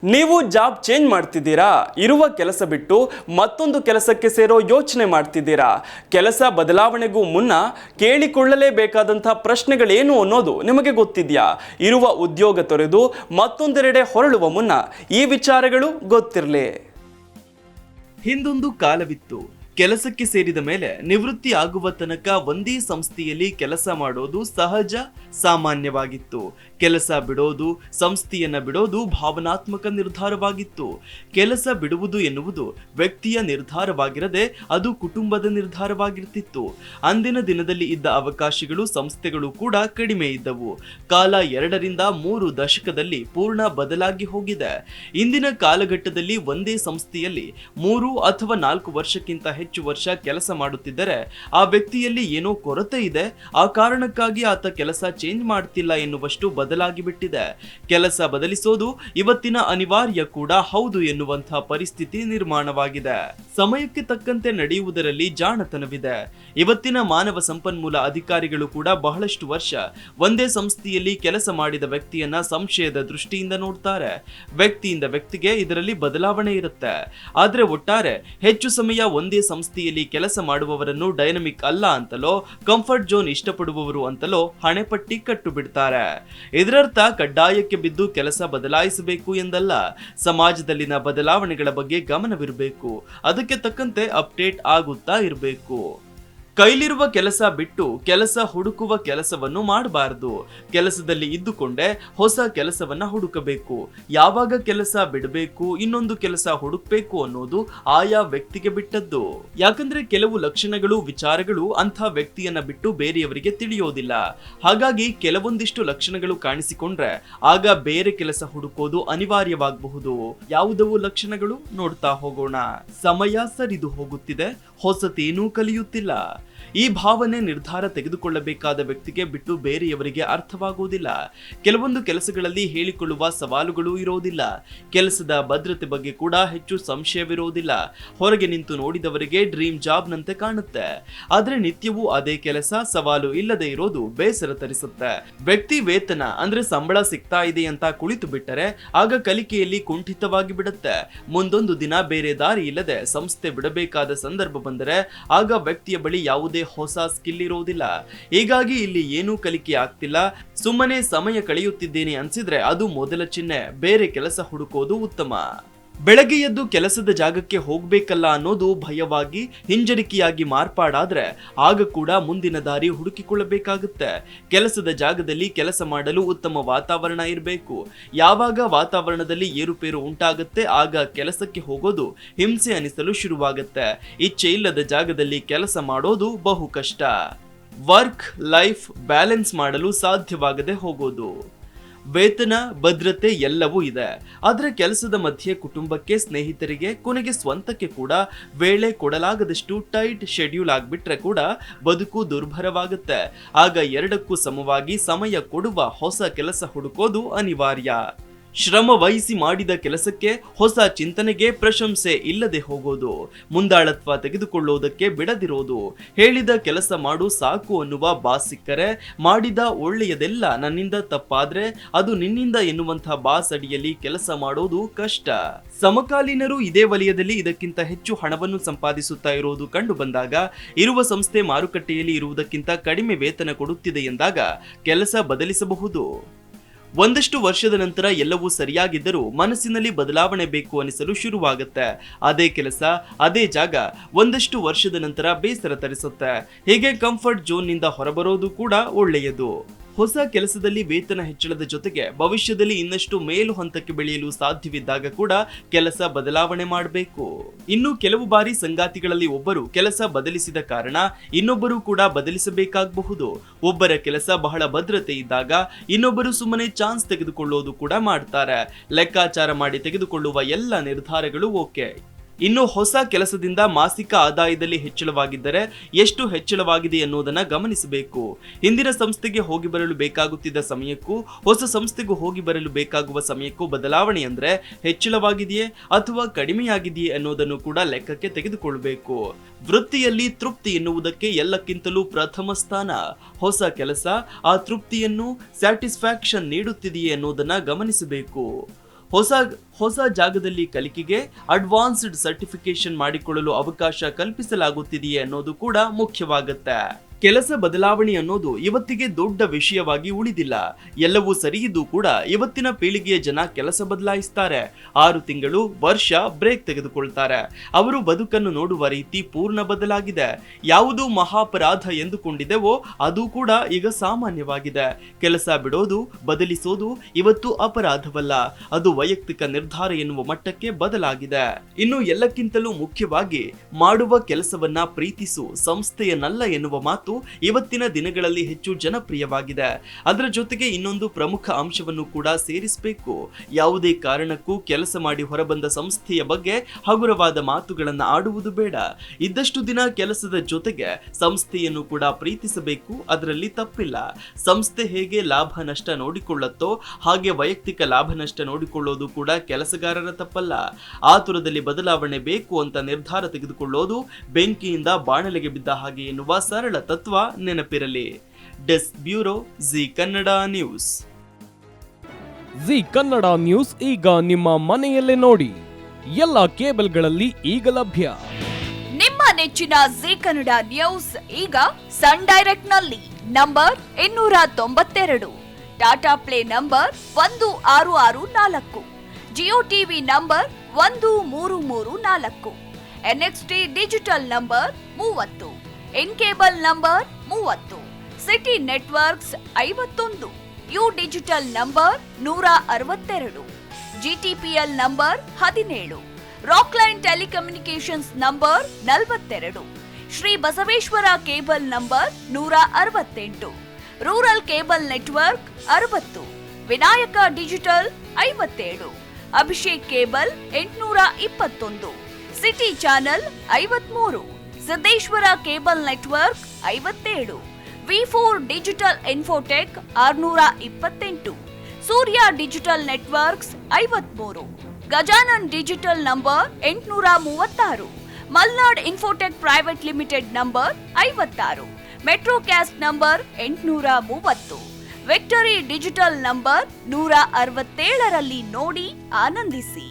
ನೀವು job change ಮಾಡ್ತಿದ್ದೀರಾ? ಇರುವ ಕೆಲಸ ಬಿಟ್ಟು ಮತ್ತೊಂದು ಕೆಲಸಕ್ಕೆ ಸೇರೋ ಯೋಚನೆ ಮಾಡ್ತಿದ್ದೀರಾ? ಕೆಲಸ ಬದಲಾವಣೆಗೂ ಮುನ್ನ ಕೇಳಿಕೊಳ್ಳಲೇಬೇಕಾದಂಥ ಪ್ರಶ್ನೆಗಳೇನು ಅನ್ನೋದು ನಿಮಗೆ ಗೊತ್ತಿದೆಯಾ? ಇರುವ ಉದ್ಯೋಗ ತೊರೆದು ಮತ್ತೊಂದೆರಡೆ ಹೊರಳುವ ಮುನ್ನ ಈ ವಿಚಾರಗಳು ಗೊತ್ತಿರಲಿ. ಹಿಂದೊಂದು ಕಾಲವಿತ್ತು. ಕೆಲಸಕ್ಕೆ ಸೇರಿದ ಮೇಲೆ ನಿವೃತ್ತಿ ಆಗುವ ತನಕ ಒಂದೇ ಸಂಸ್ಥೆಯಲ್ಲಿ ಕೆಲಸ ಮಾಡೋದು ಸಹಜ, ಸಾಮಾನ್ಯವಾಗಿತ್ತು. ಕೆಲಸ ಬಿಡೋದು, ಸಂಸ್ಥೆಯನ್ನ ಬಿಡೋದು ಭಾವನಾತ್ಮಕ ನಿರ್ಧಾರವಾಗಿತ್ತು. ಕೆಲಸ ಬಿಡುವುದು ಎನ್ನುವುದು ವ್ಯಕ್ತಿಯ ನಿರ್ಧಾರವಾಗಿರದೆ ಅದು ಕುಟುಂಬದ ನಿರ್ಧಾರವಾಗಿರ್ತಿತ್ತು. ಅಂದಿನ ದಿನದಲ್ಲಿ ಇದ್ದ ಅವಕಾಶಗಳು, ಸಂಸ್ಥೆಗಳು ಕೂಡ ಕಡಿಮೆ ಇದ್ದವು. ಕಾಲ 2ರಿಂದ 3 ದಶಕದಲ್ಲಿ ಪೂರ್ಣ ಬದಲಾಗಿ ಹೋಗಿದೆ. ಇಂದಿನ ಕಾಲಘಟ್ಟದಲ್ಲಿ ಒಂದೇ ಸಂಸ್ಥೆಯಲ್ಲಿ 3 ಅಥವಾ 4 ವರ್ಷಕ್ಕಿಂತ ಹೆಚ್ಚು ವರ್ಷ ಕೆಲಸ ಮಾಡುತ್ತಿದ್ದರೆ ಆ ವ್ಯಕ್ತಿಯಲ್ಲಿ ಏನೋ ಕೊರತೆ ಇದೆ, ಆ ಕಾರಣಕ್ಕಾಗಿ ಆತ ಕೆಲಸ ಚೇಂಜ್ ಮಾಡ್ತಿಲ್ಲ ಎನ್ನುವಷ್ಟು ಬದಲಾಗಿ ಬಿಟ್ಟಿದೆ. ಕೆಲಸ ಬದಲಿಸೋದು ಇವತ್ತಿನ ಅನಿವಾರ್ಯ ಕೂಡ ಹೌದು ಎನ್ನುವಂತಹ ಪರಿಸ್ಥಿತಿ ನಿರ್ಮಾಣವಾಗಿದೆ. ಸಮಯಕ್ಕೆ ತಕ್ಕಂತೆ ನಡೆಯುವುದರಲ್ಲಿ ಜಾಣತನವಿದೆ. ಇವತ್ತಿನ ಮಾನವ ಸಂಪನ್ಮೂಲ ಅಧಿಕಾರಿಗಳು ಕೂಡ ಬಹಳಷ್ಟು ವರ್ಷ ಒಂದೇ ಸಂಸ್ಥೆಯಲ್ಲಿ ಕೆಲಸ ಮಾಡಿದ ವ್ಯಕ್ತಿಯನ್ನ ಸಂಶಯದ ದೃಷ್ಟಿಯಿಂದ ನೋಡ್ತಾರೆ. ವ್ಯಕ್ತಿಯಿಂದ ವ್ಯಕ್ತಿಗೆ ಇದರಲ್ಲಿ ಬದಲಾವಣೆ ಇರುತ್ತೆ. ಆದ್ರೆ ಒಟ್ಟಾರೆ ಹೆಚ್ಚು ಸಮಯ ಒಂದೇ ಸಂಸ್ಥೆಯಲ್ಲಿ ಕೆಲಸ ಮಾಡುವವರನ್ನು ಡೈನಮಿಕ್ ಅಲ್ಲ ಅಂತಲೋ, ಕಂಫರ್ಟ್ ಝೋನ್ ಇಷ್ಟಪಡುವವರು ಅಂತಲೋ ಹಣೆಪಟ್ಟಿ ಕಟ್ಟು ಬಿಡ್ತಾರೆ. ಇದರರ್ಥ ಕಡ್ಡಾಯಕ್ಕೆ ಬಿದ್ದು ಕೆಲಸ ಬದಲಾಯಿಸಬೇಕು ಎಂದಲ್ಲ. ಸಮಾಜದಲ್ಲಿನ ಬದಲಾವಣೆಗಳ ಬಗ್ಗೆ ಗಮನವಿರಬೇಕು. ಅದಕ್ಕೆ ತಕ್ಕಂತೆ ಅಪ್ಡೇಟ್ ಆಗುತ್ತಾ ಇರಬೇಕು. ಕೈಲಿರುವ ಕೆಲಸ ಬಿಟ್ಟು ಕೆಲಸ ಹುಡುಕುವ ಕೆಲಸವನ್ನು ಮಾಡಬಾರದು. ಕೆಲಸದಲ್ಲಿ ಇದ್ದುಕೊಂಡೇ ಹೊಸ ಕೆಲಸವನ್ನ ಹುಡುಕಬೇಕು. ಯಾವಾಗ ಕೆಲಸ ಬಿಡಬೇಕು, ಇನ್ನೊಂದು ಕೆಲಸ ಹುಡುಕ್ಬೇಕು ಅನ್ನೋದು ಆಯಾ ವ್ಯಕ್ತಿಗೆ ಬಿಟ್ಟದ್ದು. ಯಾಕಂದ್ರೆ ಕೆಲವು ಲಕ್ಷಣಗಳು, ವಿಚಾರಗಳು ಅಂಥ ವ್ಯಕ್ತಿಯನ್ನ ಬಿಟ್ಟು ಬೇರೆಯವರಿಗೆ ತಿಳಿಯೋದಿಲ್ಲ. ಹಾಗಾಗಿ ಕೆಲವೊಂದಿಷ್ಟು ಲಕ್ಷಣಗಳು ಕಾಣಿಸಿಕೊಂಡ್ರೆ ಆಗ ಬೇರೆ ಕೆಲಸ ಹುಡುಕೋದು ಅನಿವಾರ್ಯವಾಗಬಹುದು. ಯಾವುದವು ಲಕ್ಷಣಗಳು ನೋಡ್ತಾ ಹೋಗೋಣ. ಸಮಯ ಸರಿದು ಹೋಗುತ್ತಿದೆ, ಹೊಸತೇನೂ ಕಲಿಯುತ್ತಿಲ್ಲ. ಈ ಭಾವನೆ ನಿರ್ಧಾರ ತೆಗೆದುಕೊಳ್ಳಬೇಕಾದ ವ್ಯಕ್ತಿಗೆ ಬಿಟ್ಟು ಬೇರೆಯವರಿಗೆ ಅರ್ಥವಾಗುವುದಿಲ್ಲ. ಕೆಲವೊಂದು ಕೆಲಸಗಳಲ್ಲಿ ಹೇಳಿಕೊಳ್ಳುವ ಸವಾಲುಗಳು ಇರೋದಿಲ್ಲ. ಕೆಲಸದ ಭದ್ರತೆ ಬಗ್ಗೆ ಕೂಡ ಹೆಚ್ಚು ಸಂಶಯವಿರೋದಿಲ್ಲ. ಹೊರಗೆ ನಿಂತು ನೋಡಿದವರಿಗೆ ಡ್ರೀಮ್ ಜಾಬ್ ನಂತೆ ಕಾಣುತ್ತೆ. ಆದ್ರೆ ನಿತ್ಯವೂ ಅದೇ ಕೆಲಸ, ಸವಾಲು ಇಲ್ಲದೆ ಇರೋದು ಬೇಸರ ತರಿಸುತ್ತೆ. ವ್ಯಕ್ತಿ ವೇತನ ಅಂದ್ರೆ ಸಂಬಳ ಸಿಗ್ತಾ ಇದೆ ಅಂತ ಕುಳಿತು ಬಿಟ್ಟರೆ ಆಗ ಕಲಿಕೆಯಲ್ಲಿ ಕುಂಠಿತವಾಗಿ ಬಿಡುತ್ತೆ. ಮುಂದೊಂದು ದಿನ ಬೇರೆ ದಾರಿ ಇಲ್ಲದೆ ಸಂಸ್ಥೆ ಬಿಡಬೇಕಾದ ಸಂದರ್ಭ ಬಂದರೆ ಆಗ ವ್ಯಕ್ತಿಯ ಬಳಿ ಯಾವುದೇ ಹೊಸ ಸ್ಕಿಲ್ ಇರೋದಿಲ್ಲ. ಹೀಗಾಗಿ ಇಲ್ಲಿ ಏನೂ ಕಲಿಕೆ ಆಗ್ತಿಲ್ಲ, ಸುಮ್ಮನೆ ಸಮಯ ಕಳೆಯುತ್ತಿದ್ದೇನೆ ಅನ್ಸಿದ್ರೆ ಅದು ಮೊದಲ ಚಿಹ್ನೆ. ಬೇರೆ ಕೆಲಸ ಹುಡುಕೋದು ಉತ್ತಮ. ಬೆಳಗ್ಗೆ ಎದ್ದು ಕೆಲಸದ ಜಾಗಕ್ಕೆ ಹೋಗ್ಬೇಕಲ್ಲ ಅನ್ನೋದು ಭಯವಾಗಿ, ಹಿಂಜರಿಕೆಯಾಗಿ ಮಾರ್ಪಾಡಾದ್ರೆ ಆಗ ಕೂಡ ಮುಂದಿನ ದಾರಿ ಹುಡುಕಿಕೊಳ್ಳಬೇಕಾಗುತ್ತೆ. ಕೆಲಸದ ಜಾಗದಲ್ಲಿ ಕೆಲಸ ಮಾಡಲು ಉತ್ತಮ ವಾತಾವರಣ ಇರಬೇಕು. ಯಾವಾಗ ವಾತಾವರಣದಲ್ಲಿ ಏರುಪೇರು ಉಂಟಾಗುತ್ತೆ ಆಗ ಕೆಲಸಕ್ಕೆ ಹೋಗೋದು ಹಿಂಸೆ ಅನಿಸಲು ಶುರುವಾಗುತ್ತೆ. ಇಚ್ಛೆ ಇಲ್ಲದ ಜಾಗದಲ್ಲಿ ಕೆಲಸ ಮಾಡೋದು ಬಹು ಕಷ್ಟ. ವರ್ಕ್ ಲೈಫ್ ಬ್ಯಾಲೆನ್ಸ್ ಮಾಡಲು ಸಾಧ್ಯವಾಗದೆ ಹೋಗೋದು. ವೇತನ, ಭದ್ರತೆ ಎಲ್ಲವೂ ಇದೆ. ಆದ್ರೆ ಕೆಲಸದ ಮಧ್ಯೆ ಕುಟುಂಬಕ್ಕೆ, ಸ್ನೇಹಿತರಿಗೆ, ಕೊನೆಗೆ ಸ್ವಂತಕ್ಕೆ ಕೂಡ ವೇಳೆ ಕೊಡಲಾಗದಷ್ಟು ಟೈಟ್ ಶೆಡ್ಯೂಲ್ ಆಗ್ಬಿಟ್ರೆ ಕೂಡ ಬದುಕು ದುರ್ಭರವಾಗುತ್ತೆ. ಆಗ ಎರಡಕ್ಕೂ ಸಮವಾಗಿ ಸಮಯ ಕೊಡುವ ಹೊಸ ಕೆಲಸ ಹುಡುಕೋದು ಅನಿವಾರ್ಯ. ಶ್ರಮ ವಹಿಸಿ ಮಾಡಿದ ಕೆಲಸಕ್ಕೆ, ಹೊಸ ಚಿಂತನೆಗೆ ಪ್ರಶಂಸೆ ಇಲ್ಲದೆ ಹೋಗೋದು, ಮುಂದಾಳತ್ವ ತೆಗೆದುಕೊಳ್ಳೋದಕ್ಕೆ ಬಿಡದಿರೋದು, ಹೇಳಿದ ಕೆಲಸ ಮಾಡು ಸಾಕು ಅನ್ನುವ ಬಾಸ್ ಸಿಕ್ಕರೆ ಮಾಡಿದ ಒಳ್ಳೆಯದೆಲ್ಲ ನನ್ನಿಂದ ತಪ್ಪಾದ್ರೆ ಅದು ನಿನ್ನಿಂದ ಎನ್ನುವಂಥ ಬಾಸ್ ಅಡಿಯಲ್ಲಿ ಕೆಲಸ ಮಾಡೋದು ಕಷ್ಟ. ಸಮಕಾಲೀನರು ಇದೇ ವಲಯದಲ್ಲಿ ಇದಕ್ಕಿಂತ ಹೆಚ್ಚು ಹಣವನ್ನು ಸಂಪಾದಿಸುತ್ತಾ ಇರೋದು ಕಂಡು ಬಂದಾಗ, ಇರುವ ಸಂಸ್ಥೆ ಮಾರುಕಟ್ಟೆಯಲ್ಲಿ ಇರುವುದಕ್ಕಿಂತ ಕಡಿಮೆ ವೇತನ ಕೊಡುತ್ತಿದೆ ಎಂದಾಗ ಕೆಲಸ ಬದಲಿಸಬಹುದು. ಒಂದಷ್ಟು ವರ್ಷದ ನಂತರ ಎಲ್ಲವೂ ಸರಿಯಾಗಿದ್ದರೂ ಮನಸ್ಸಿನಲ್ಲಿ ಬದಲಾವಣೆ ಬೇಕು ಅನಿಸಲು ಶುರುವಾಗುತ್ತೆ. ಅದೇ ಕೆಲಸ, ಅದೇ ಜಾಗ ಒಂದಷ್ಟು ವರ್ಷದ ನಂತರ ಬೇಸರ ತರಿಸುತ್ತೆ. ಹೀಗೆ ಕಂಫರ್ಟ್ ಝೋನ್ ನಿಂದ ಹೊರಬರೋದು ಕೂಡ ಒಳ್ಳೆಯದು. ಹೊಸ ಕೆಲಸದಲ್ಲಿ ವೇತನ ಹೆಚ್ಚಳದ ಜೊತೆಗೆ ಭವಿಷ್ಯದಲ್ಲಿ ಇನ್ನಷ್ಟು ಮೇಲು ಹಂತಕ್ಕೆ ಬೆಳೆಯಲು ಸಾಧ್ಯವಿದ್ದಾಗ ಕೂಡ ಕೆಲಸ ಬದಲಾವಣೆ ಮಾಡಬೇಕು. ಇನ್ನು ಕೆಲವು ಬಾರಿ ಸಂಗಾತಿಗಳಲ್ಲಿ ಒಬ್ಬರು ಕೆಲಸ ಬದಲಿಸಿದ ಕಾರಣ ಇನ್ನೊಬ್ಬರು ಕೂಡ ಬದಲಿಸಬೇಕಾಗಬಹುದು. ಒಬ್ಬರ ಕೆಲಸ ಬಹಳ ಭದ್ರತೆ ಇದ್ದಾಗ ಇನ್ನೊಬ್ಬರು ಸುಮ್ಮನೆ ಚಾನ್ಸ್ ತೆಗೆದುಕೊಳ್ಳೋದು ಕೂಡ ಮಾಡ್ತಾರೆ. ಲೆಕ್ಕಾಚಾರ ಮಾಡಿ ತೆಗೆದುಕೊಳ್ಳುವ ಎಲ್ಲ ನಿರ್ಧಾರಗಳು ಓಕೆ. ಇನ್ನು ಹೊಸ ಕೆಲಸದಿಂದ ಮಾಸಿಕ ಆದಾಯದಲ್ಲಿ ಹೆಚ್ಚಳವಾಗಿದ್ದರೆ ಎಷ್ಟು ಹೆಚ್ಚಳವಾಗಿದೆ ಎನ್ನುವುದನ್ನು ಗಮನಿಸಬೇಕು. ಹಿಂದಿನ ಸಂಸ್ಥೆಗೆ ಹೋಗಿ ಬರಲು ಬೇಕಾಗುತ್ತಿದ್ದ ಸಮಯಕ್ಕೂ ಹೊಸ ಸಂಸ್ಥೆಗೂ ಹೋಗಿ ಬರಲು ಬೇಕಾಗುವ ಸಮಯಕ್ಕೂ ಬದಲಾವಣೆ ಅಂದ್ರೆ ಹೆಚ್ಚಳವಾಗಿದೆಯೇ ಅಥವಾ ಕಡಿಮೆಯಾಗಿದೆಯೇ ಅನ್ನೋದನ್ನು ಕೂಡ ಲೆಕ್ಕಕ್ಕೆ ತೆಗೆದುಕೊಳ್ಳಬೇಕು. ವೃತ್ತಿಯಲ್ಲಿ ತೃಪ್ತಿ ಎನ್ನುವುದಕ್ಕೆ ಎಲ್ಲಕ್ಕಿಂತಲೂ ಪ್ರಥಮ ಸ್ಥಾನ. ಹೊಸ ಕೆಲಸ ಆ ತೃಪ್ತಿಯನ್ನು, ಸ್ಯಾಟಿಸ್ಫ್ಯಾಕ್ಷನ್ ನೀಡುತ್ತಿದೆಯೇ ಅನ್ನೋದನ್ನ ಗಮನಿಸಬೇಕು. ಹೊಸ ಜಾಗದಲ್ಲಿ ಕಲಿಕೆಗೆ ಅಡ್ವಾನ್ಸ್ಡ್ ಸರ್ಟಿಫಿಕೇಶನ್ ಮಾಡಿಕೊಳ್ಳಲು ಅವಕಾಶ ಕಲ್ಪಿಸಲಾಗುತ್ತಿದೆಯೇ ಅನ್ನೋದು ಕೂಡ ಮುಖ್ಯವಾಗುತ್ತೆ. ಕೆಲಸ ಬದಲಾವಣೆ ಅನ್ನೋದು ಇವತ್ತಿಗೆ ದೊಡ್ಡ ವಿಷಯವಾಗಿ ಉಳಿದಿಲ್ಲ. ಎಲ್ಲವೂ ಸರಿಯಿದ್ದು ಕೂಡ ಇವತ್ತಿನ ಪೀಳಿಗೆಯ ಜನ ಕೆಲಸ ಬದಲಾಯಿಸ್ತಾರೆ. 6 ತಿಂಗಳು, ವರ್ಷ ಬ್ರೇಕ್ ತೆಗೆದುಕೊಳ್ತಾರೆ. ಅವರು ಬದುಕನ್ನು ನೋಡುವ ರೀತಿ ಪೂರ್ಣ ಬದಲಾಗಿದೆ. ಯಾವುದು ಮಹಾಪರಾಧ ಎಂದುಕೊಂಡಿದೆವೋ ಅದು ಕೂಡ ಈಗ ಸಾಮಾನ್ಯವಾಗಿದೆ. ಕೆಲಸ ಬಿಡೋದು, ಬದಲಿಸೋದು ಇವತ್ತು ಅಪರಾಧವಲ್ಲ, ಅದು ವೈಯಕ್ತಿಕ ನಿರ್ಧಾರ ಎನ್ನುವ ಮಟ್ಟಕ್ಕೆ ಬದಲಾಗಿದೆ. ಇನ್ನು ಎಲ್ಲಕ್ಕಿಂತಲೂ ಮುಖ್ಯವಾಗಿ ಮಾಡುವ ಕೆಲಸವನ್ನ ಪ್ರೀತಿಸು, ಸಂಸ್ಥೆಯನ್ನಲ್ಲ ಎನ್ನುವ ಮಾತು ಇವತ್ತಿನ ದಿನಗಳಲ್ಲಿ ಹೆಚ್ಚು ಜನಪ್ರಿಯವಾಗಿದೆ. ಅದರ ಜೊತೆಗೆ ಇನ್ನೊಂದು ಪ್ರಮುಖ ಅಂಶವನ್ನು ಕೂಡ ಸೇರಿಸಬೇಕು. ಯಾವುದೇ ಕಾರಣಕ್ಕೂ ಕೆಲಸ ಮಾಡಿ ಹೊರಬಂದ ಸಂಸ್ಥೆಯ ಬಗ್ಗೆ ಹಗುರವಾದ ಮಾತುಗಳನ್ನು ಆಡುವುದು ಬೇಡ. ಇದ್ದಷ್ಟು ದಿನ ಕೆಲಸದ ಜೊತೆಗೆ ಸಂಸ್ಥೆಯನ್ನು ಕೂಡ ಪ್ರೀತಿಸಬೇಕು, ಅದರಲ್ಲಿ ತಪ್ಪಿಲ್ಲ. ಸಂಸ್ಥೆ ಹೇಗೆ ಲಾಭ ನಷ್ಟ ನೋಡಿಕೊಳ್ಳುತ್ತೋ ಹಾಗೆ ವೈಯಕ್ತಿಕ ಲಾಭ ನಷ್ಟ ನೋಡಿಕೊಳ್ಳೋದು ಕೂಡ ಕೆಲಸಗಾರರ ತಪ್ಪಲ್ಲ. ಆತುರದಲ್ಲಿ ಬದಲಾವಣೆ ಬೇಕು ಅಂತ ನಿರ್ಧಾರ ತೆಗೆದುಕೊಳ್ಳೋದು ಬೆಂಕಿಯಿಂದ ಬಾಣಲೆಗೆ ಬಿದ್ದ ಹಾಗೆ ಎನ್ನುವ ಸರಳ ತತ್ವ ನೆನಪಿರಲಿ. Desk bureau, G Kannada news. G Kannada news ಈಗ ನಿಮ್ಮ ಮನೆಯಲ್ಲೇ ನೋಡಿ. ಎಲ್ಲ ಕೇಬಲ್ಗಳಲ್ಲಿ ಈಗ ಲಭ್ಯ. ನಿಮ್ಮ ನೆಚ್ಚಿನ ಜಿ ಕನ್ನಡ ನ್ಯೂಸ್ ಈಗ ಸನ್ ಡೈರೆಕ್ಟ್ ನಲ್ಲಿ number 292, Tata play number 1664, Jio TV number 1334, NXT digital number 30, in cable number 30, city networks 51, U digital number 162, GTPL number 17, Rockline telecommunications number 42, Shri Basaveshwara cable number 168, rural cable network 60, Vinayaka digital 57, Abhishek cable 821, city channel 53, Siddeshwara cable network 57, V4 digital Infotech 628, Surya digital networks 53, Gajanan digital number 836, Malnad infotech private limited number 56, Metrocast number 830, Victory digital number 167ರಲ್ಲಿ ನೋಡಿ ಆನಂದಿಸಿ.